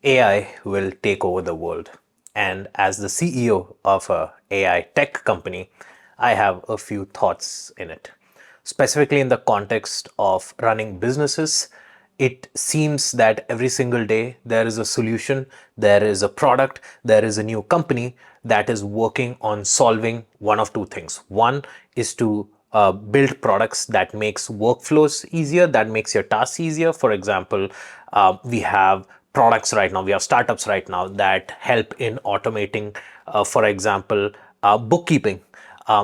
AI will take over the world. And as the CEO of a AI tech company, I have a few thoughts in it. Specifically in the context of running businesses, it seems that every single day there is a solution, there is a product, there is a new company that is working on solving one of two things. One is to build products that makes workflows easier, that makes your tasks easier. For example, we have products right now, we have startups right now that help in automating, for example, bookkeeping.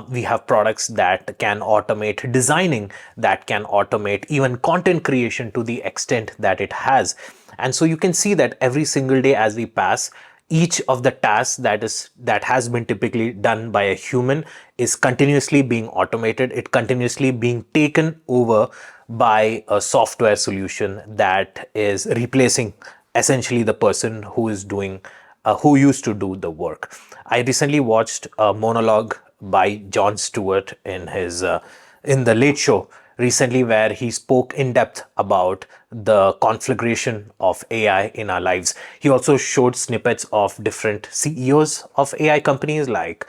We have products that can automate designing, that can automate even content creation to the extent that it has. And so you can see that every single day as we pass, each of the tasks that has been typically done by a human is continuously being automated. It continuously being taken over by a software solution that is replacing essentially the person who is doing who used to do the work. I recently watched a monologue by Jon Stewart in the Late Show recently, where he spoke in depth about the conflagration of AI in our lives. He also showed snippets of different CEOs of AI companies like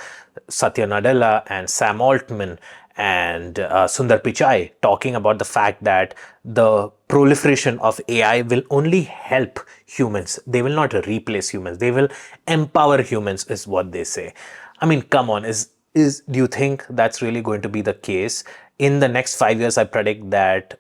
Satya Nadella and Sam Altman and Sundar Pichai, talking about the fact that the proliferation of AI will only help humans. They will not replace humans. They will empower humans, is what they say. I mean, come on, is do you think that's really going to be the case? In the next 5 years, I predict that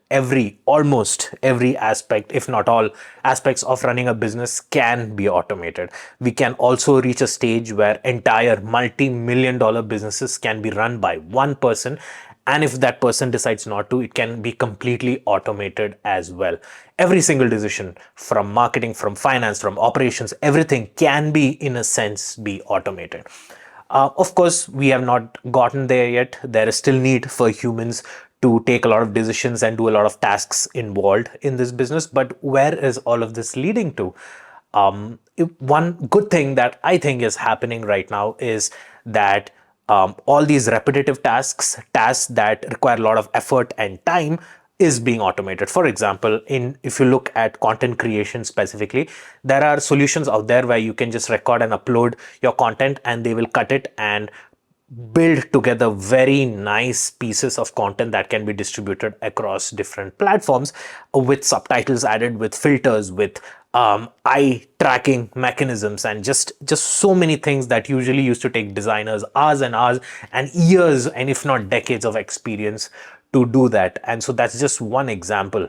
almost every aspect, if not all aspects of running a business can be automated. We can also reach a stage where entire multi-million dollar businesses can be run by one person. And if that person decides not to, it can be completely automated as well. Every single decision from marketing, from finance, from operations, everything can be, in a sense, be automated. Of course, we have not gotten there yet. There is still need for humans to take a lot of decisions and do a lot of tasks involved in this business. But where is all of this leading to? One good thing that I think is happening right now is that all these repetitive tasks that require a lot of effort and time, is being automated. For example, in if you look at content creation specifically, there are solutions out there where you can just record and upload your content and they will cut it and build together very nice pieces of content that can be distributed across different platforms, with subtitles added, with filters, with eye tracking mechanisms, and just so many things that usually used to take designers hours and hours and years, and if not decades of experience to do that. And so that's just one example.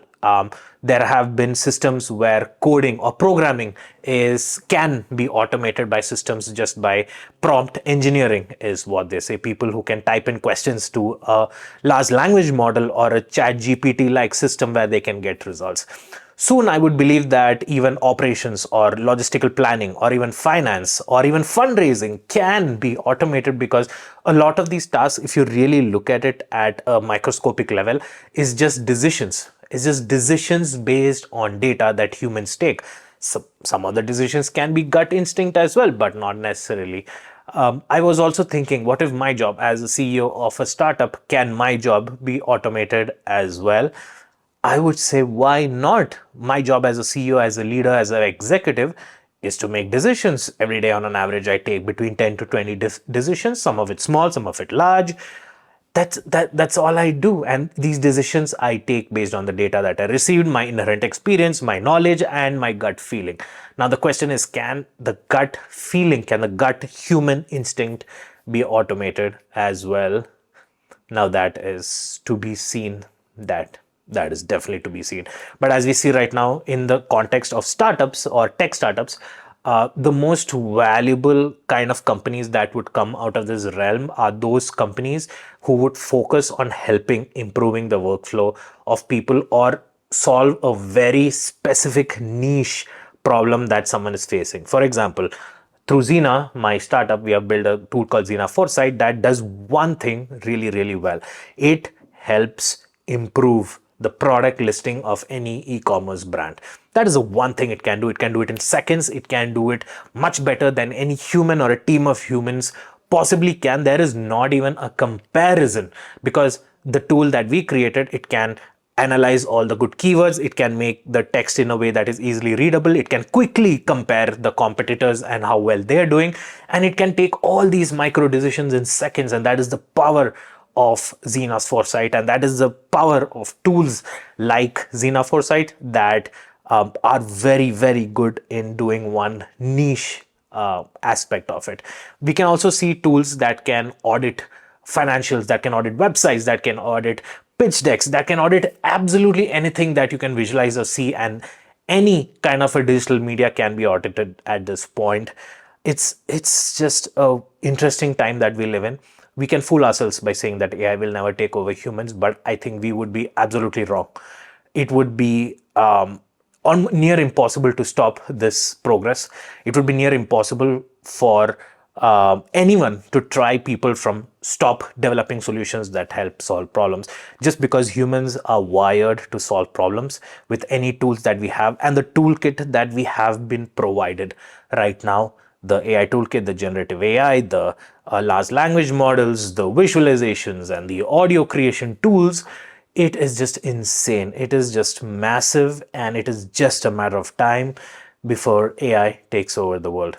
There have been systems where coding or programming is can be automated by systems just by prompt engineering, is what they say. People who can type in questions to a large language model or a chat GPT like system where they can get results. Soon, I would believe that even operations or logistical planning or even finance or even fundraising can be automated, because a lot of these tasks, if you really look at it at a microscopic level, is just decisions. It's just decisions based on data that humans take. Some other decisions can be gut instinct as well, but not necessarily. I was also thinking, what if my job as a CEO of a startup, can my job be automated as well? I would say, why not? My job as a CEO, as a leader, as an executive is to make decisions. Every day on an average, I take between 10 to 20 decisions, some of it small, some of it large. That's all I do. And these decisions I take based on the data that I received, my inherent experience, my knowledge, and my gut feeling. Now, the question is, can the gut feeling, can the gut human instinct be automated as well? Now that is to be seen. That is definitely to be seen. But as we see right now in the context of startups or tech startups, the most valuable kind of companies that would come out of this realm are those companies who would focus on helping improving the workflow of people, or solve a very specific niche problem that someone is facing. For example, through Xena, my startup, we have built a tool called Xena Foresight that does one thing really, really well. It helps improve the product listing of any e-commerce brand. That is the one thing it can do. It can do it in seconds. It can do it much better than any human or a team of humans possibly can. There is not even a comparison, because the tool that we created, it can analyze all the good keywords. It can make the text in a way that is easily readable. It can quickly compare the competitors and how well they're doing. And it can take all these micro decisions in seconds. And that is the power of Xena's Foresight. And that is the power of tools like Xena Foresight that are very, very good in doing one niche aspect of it. We can also see tools that can audit financials, that can audit websites, that can audit pitch decks, that can audit absolutely anything that you can visualize or see. And any kind of a digital media can be audited at this point. It's just a interesting time that we live in. We can fool ourselves by saying that AI will never take over humans, but I think we would be absolutely wrong. It would be near impossible to stop this progress. It would be near impossible for anyone to try people from stop developing solutions that help solve problems, just because humans are wired to solve problems with any tools that we have and the toolkit that we have been provided right now. The AI toolkit, the generative AI, the large language models, the visualizations, and the audio creation tools. It is just insane. It is just massive, and it is just a matter of time before AI takes over the world.